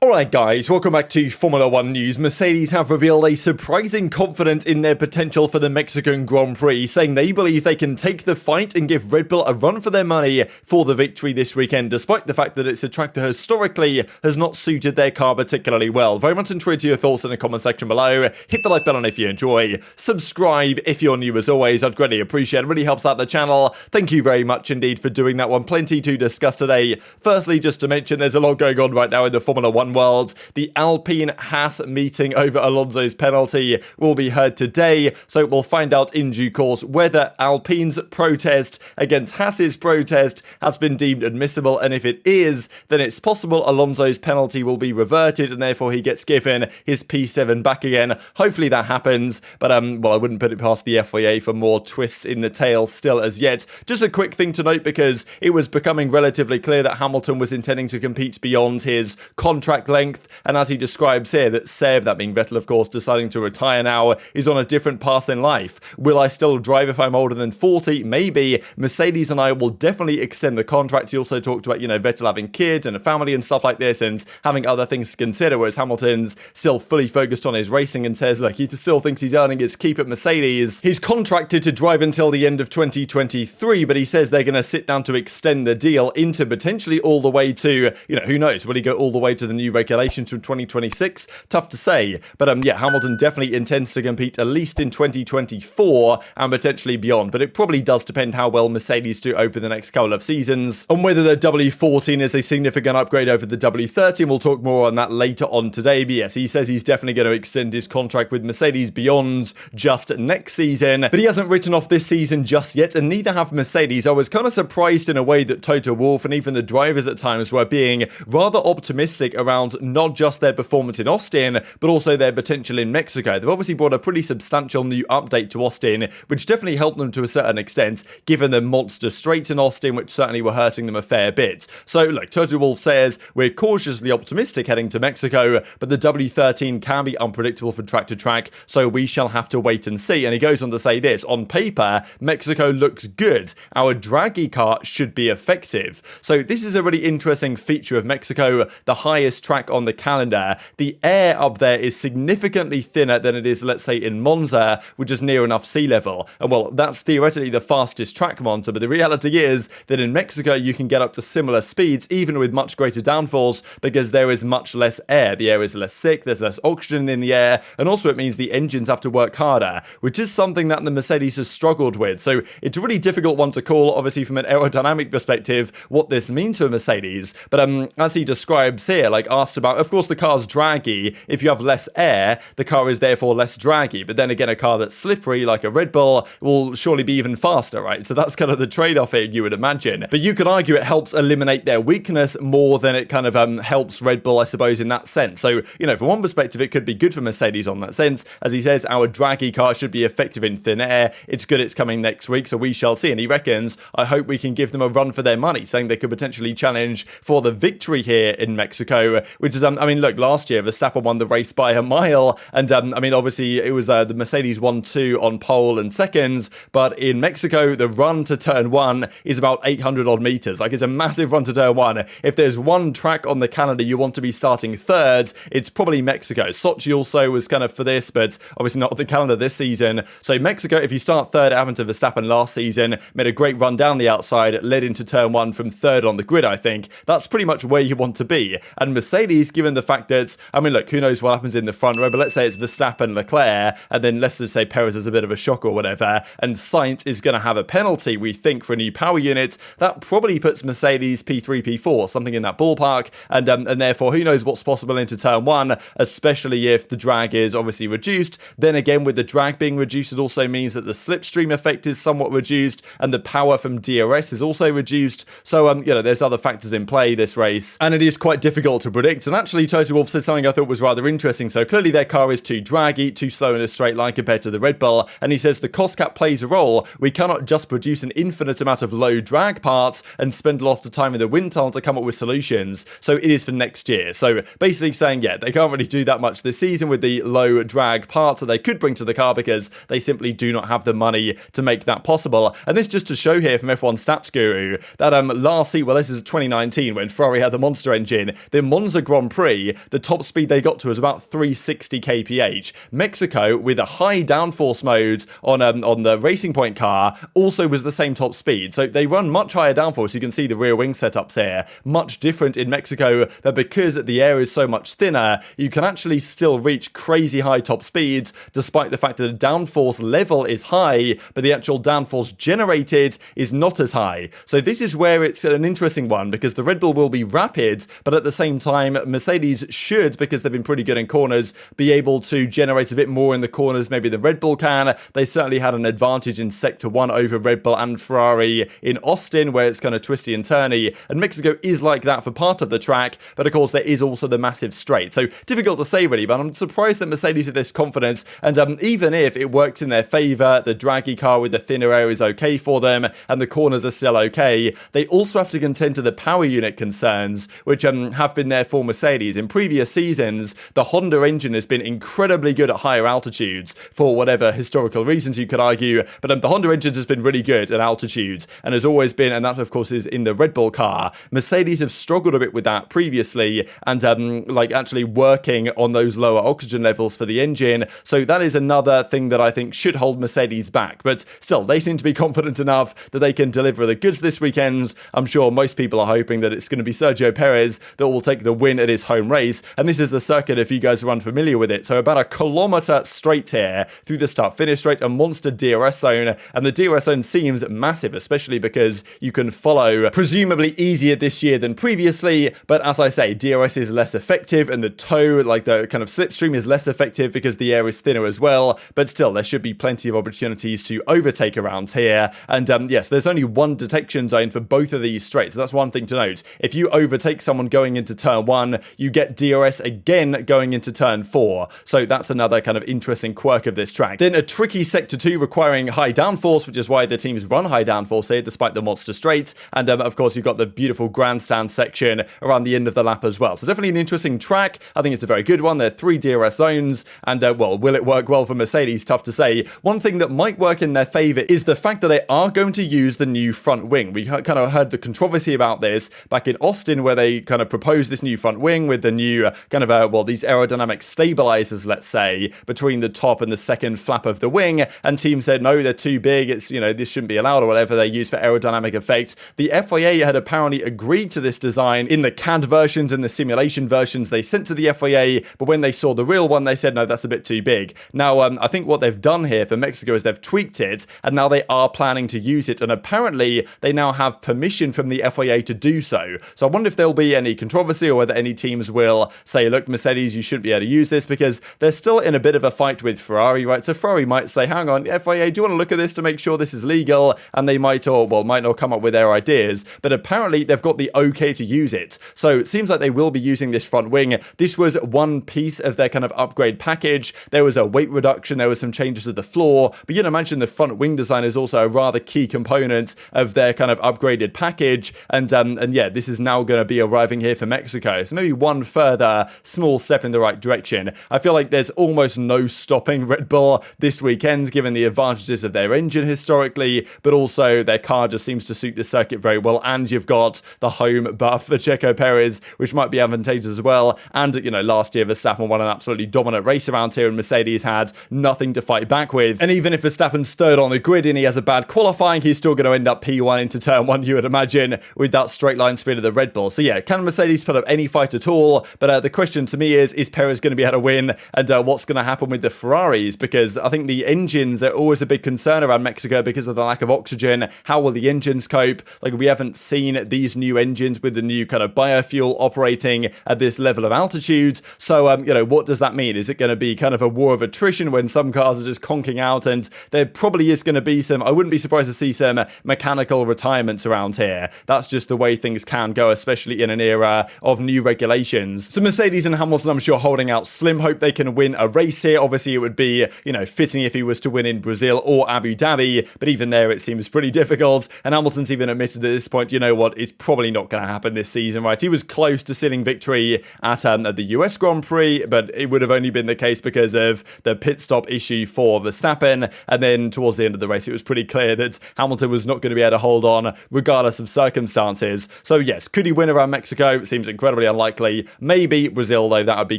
Alright guys, welcome back to Formula 1 news. Mercedes have revealed a surprising confidence in their potential for the Mexican Grand Prix, saying they believe they can take the fight and give Red Bull a run for their money for the victory this weekend, despite the fact that it's a track that historically has not suited their car particularly well. Very much intrigued to your thoughts in the comment section below. Hit the like button if you enjoy. Subscribe if you're new as always, I'd greatly appreciate it. It really helps out the channel. Thank you very much indeed for doing that one. Plenty to discuss today. Firstly, just to mention, there's a lot going on right now in the Formula 1 world. The Alpine Haas meeting over Alonso's penalty will be heard today, so we'll find out in due course whether Alpine's protest against Haas's protest has been deemed admissible, and if it is, then it's possible Alonso's penalty will be reverted and therefore he gets given his P7 back again. Hopefully that happens, but well, I wouldn't put it past the FIA for more twists in the tail still as yet. Just a quick thing to note, because it was becoming relatively clear that Hamilton was intending to compete beyond his contract length. And as he describes here, that Seb, that being Vettel of course, deciding to retire now, is on a different path in life. Will I still drive if I'm older than 40? Maybe. Mercedes and I will definitely extend the contract. He also talked about, Vettel having kids and a family and stuff like this and having other things to consider, whereas Hamilton's still fully focused on his racing and says, look, he still thinks he's earning his keep at Mercedes. He's contracted to drive until the end of 2023, but he says they're going to sit down to extend the deal into potentially all the way to, who knows, will he go all the way to the new regulations from 2026? Tough to say, but yeah, Hamilton definitely intends to compete at least in 2024 and potentially beyond, but it probably does depend how well Mercedes do over the next couple of seasons and whether the W14 is a significant upgrade over the W13. We'll talk more on that later on today, but yes, he says he's definitely going to extend his contract with Mercedes beyond just next season, but he hasn't written off this season just yet, and neither have Mercedes. I was kind of surprised in a way that Toto Wolff and even the drivers at times were being rather optimistic around not just their performance in Austin, but also their potential in Mexico. They've obviously brought a pretty substantial new update to Austin, which definitely helped them to a certain extent, given the monster straights in Austin, which certainly were hurting them a fair bit. So, look, Toto Wolff says, we're cautiously optimistic heading to Mexico, but the W13 can be unpredictable from track to track, so we shall have to wait and see. And he goes on to say this, on paper, Mexico looks good. Our draggy car should be effective. So this is a really interesting feature of Mexico, the highest track on the calendar. The air up there is significantly thinner than it is, let's say, in Monza, which is near enough sea level. And well, that's theoretically the fastest track, Monza, but the reality is that in Mexico you can get up to similar speeds, even with much greater downforce, because there is much less air. The air is less thick, there's less oxygen in the air, and also it means the engines have to work harder, which is something that the Mercedes has struggled with. So it's a really difficult one to call, obviously, from an aerodynamic perspective, what this means for Mercedes. But as he describes here, asked about, of course, the car's draggy. If you have less air, the car is therefore less draggy. But then again, a car that's slippery, like a Red Bull, will surely be even faster, right? So that's kind of the trade-off here, you would imagine. But you could argue it helps eliminate their weakness more than it kind of helps Red Bull, I suppose, in that sense. So, from one perspective, it could be good for Mercedes on that sense. As he says, our draggy car should be effective in thin air. It's good it's coming next week, so we shall see. And he reckons, I hope we can give them a run for their money, saying they could potentially challenge for the victory here in Mexico, which is, look, last year, Verstappen won the race by a mile, and obviously, it was the Mercedes 1-2 on pole and seconds, but in Mexico, the run to turn 1 is about 800 odd meters. It's a massive run to turn 1. If there's one track on the calendar you want to be starting third, it's probably Mexico. Sochi also was kind of for this, but obviously not on the calendar this season. So Mexico, if you start third, it happened to Verstappen last season, made a great run down the outside, led into turn 1 from third on the grid, I think. That's pretty much where you want to be. And Mercedes, given the fact that, look, who knows what happens in the front row, but let's say it's Verstappen, Leclerc, and then let's just say Perez is a bit of a shock or whatever, and Sainz is going to have a penalty, we think, for a new power unit. That probably puts Mercedes P3, P4, something in that ballpark, and therefore, who knows what's possible into turn 1, especially if the drag is obviously reduced. Then again, with the drag being reduced, it also means that the slipstream effect is somewhat reduced, and the power from DRS is also reduced. So, there's other factors in play this race, and it is quite difficult to predict. And actually, Toto Wolff said something I thought was rather interesting. So clearly their car is too draggy, too slow in a straight line compared to the Red Bull, and he says the cost cap plays a role. We cannot just produce an infinite amount of low drag parts and spend a lot of time in the wind tunnel to come up with solutions. So it is for next year. So basically saying, yeah, they can't really do that much this season with the low drag parts that they could bring to the car because they simply do not have the money to make that possible. And this just to show here from F1 Stats Guru that last season, well, this is 2019 when Ferrari had the monster engine. The monster Monza Grand Prix, the top speed they got to was about 360 kph. Mexico, with a high downforce mode on the Racing Point car, also was the same top speed. So they run much higher downforce. You can see the rear wing setups here. Much different in Mexico, but because the air is so much thinner, you can actually still reach crazy high top speeds, despite the fact that the downforce level is high, but the actual downforce generated is not as high. So this is where it's an interesting one, because the Red Bull will be rapid, but at the same time, Mercedes should, because they've been pretty good in corners, be able to generate a bit more in the corners. Maybe the Red Bull can. They certainly had an advantage in Sector 1 over Red Bull and Ferrari in Austin, where it's kind of twisty and turny, and Mexico is like that for part of the track, but of course there is also the massive straight. So difficult to say really, but I'm surprised that Mercedes are this confident, and even if it works in their favour, the draggy car with the thinner air is okay for them, and the corners are still okay, they also have to contend to the power unit concerns, which have been there for Mercedes. In previous seasons, the Honda engine has been incredibly good at higher altitudes, for whatever historical reasons you could argue, but the Honda engine has been really good at altitudes, and has always been, and that of course is in the Red Bull car. Mercedes have struggled a bit with that previously, and like actually working on those lower oxygen levels for the engine, so that is another thing that I think should hold Mercedes back. But still, they seem to be confident enough that they can deliver the goods this weekend. I'm sure most people are hoping that it's going to be Sergio Perez that will take the win at his home race, and this is the circuit if you guys are unfamiliar with it. So about a kilometre straight here through the start-finish straight, a monster DRS zone, and the DRS zone seems massive, especially because you can follow presumably easier this year than previously, but as I say, DRS is less effective, and the toe, like the kind of slipstream, is less effective because the air is thinner as well, but still there should be plenty of opportunities to overtake around here. And yes, there's only one detection zone for both of these straights. That's one thing to note. If you overtake someone going into turn 1, you get DRS again going into turn 4. So that's another kind of interesting quirk of this track. Then a tricky sector 2 requiring high downforce, which is why the teams run high downforce here despite the monster straight. And of course you've got the beautiful grandstand section around the end of the lap as well. So definitely an interesting track. I think it's a very good one. There are 3 DRS zones, and well, will it work well for Mercedes? Tough to say. One thing that might work in their favour is the fact that they are going to use the new front wing. We kind of heard the controversy about this back in Austin, where they kind of proposed this new front wing with the new kind of well, these aerodynamic stabilizers, let's say, between the top and the second flap of the wing, and teams said no, they're too big, it's, you know, this shouldn't be allowed, or whatever they use for aerodynamic effect. The FIA had apparently agreed to this design in the CAD versions and the simulation versions they sent to the FIA, but when they saw the real one, they said no, that's a bit too big. Now I think what they've done here for Mexico is they've tweaked it, and now they are planning to use it, and apparently they now have permission from the FIA to do so. So I wonder if there'll be any controversy, or whether any teams will say, look, Mercedes, you shouldn't be able to use this, because they're still in a bit of a fight with Ferrari, right? So Ferrari might say, hang on, FIA, do you want to look at this to make sure this is legal? And they might, or well, might not come up with their ideas, but apparently they've got the okay to use it. So it seems like they will be using this front wing. This was one piece of their kind of upgrade package. There was a weight reduction, there was some changes to the floor, but you can imagine the front wing design is also a rather key component of their kind of upgraded package, and yeah, this is now going to be arriving here for Mexico. So maybe one further small step in the right direction. I feel like there's almost no stopping Red Bull this weekend, given the advantages of their engine historically, but also their car just seems to suit the circuit very well, and you've got the home buff for Checo Perez, which might be advantageous as well. And you know, last year Verstappen won an absolutely dominant race around here, and Mercedes had nothing to fight back with. And even if Verstappen's third on the grid and he has a bad qualifying, he's still going to end up P1 into turn 1, you would imagine, with that straight line speed of the Red Bull. So yeah, can Mercedes put up any fight at all? But the question to me is Perez going to be able to win? And what's going to happen with the Ferraris? Because I think the engines are always a big concern around Mexico because of the lack of oxygen. How will the engines cope? Like, we haven't seen these new engines with the new kind of biofuel operating at this level of altitude. So, you know, what does that mean? Is it going to be kind of a war of attrition when some cars are just conking out? And there probably is going to be some, I wouldn't be surprised to see some mechanical retirements around here. That's just the way things can go, especially in an era of new regulations. So Mercedes and Hamilton, I'm sure, holding out slim hope they can win a race here. Obviously, it would be, you know, fitting if he was to win in Brazil or Abu Dhabi, but even there it seems pretty difficult. And Hamilton's even admitted at this point, you know what, it's probably not going to happen this season, right? He was close to sealing victory at the US Grand Prix, but it would have only been the case because of the pit stop issue for Verstappen. And then towards the end of the race, it was pretty clear that Hamilton was not going to be able to hold on regardless of circumstances. So yes, could he win around Mexico? Seems incredibly very unlikely. Maybe Brazil, though, that would be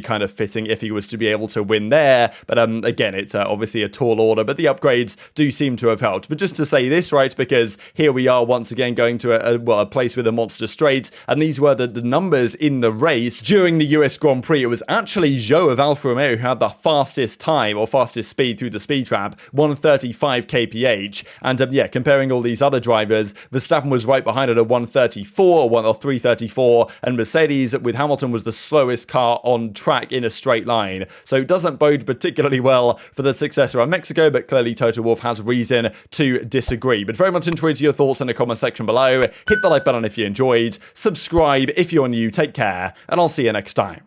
kind of fitting if he was to be able to win there. But again, it's obviously a tall order, but the upgrades do seem to have helped. But just to say this, right, because here we are once again going to a place with a monster straight, and these were the numbers in the race during the US Grand Prix. It was actually Zhou of Alfa Romeo who had the fastest time, or fastest speed through the speed trap, 135 kph. And yeah, comparing all these other drivers, Verstappen was right behind at a 134 or 334, and Mercedes with Hamilton was the slowest car on track in a straight line. So it doesn't bode particularly well for the successor of Mexico, but clearly Toto Wolff has reason to disagree. But very much interested your thoughts in the comment section below. Hit the like button if you enjoyed, subscribe if you're new, take care, and I'll see you next time.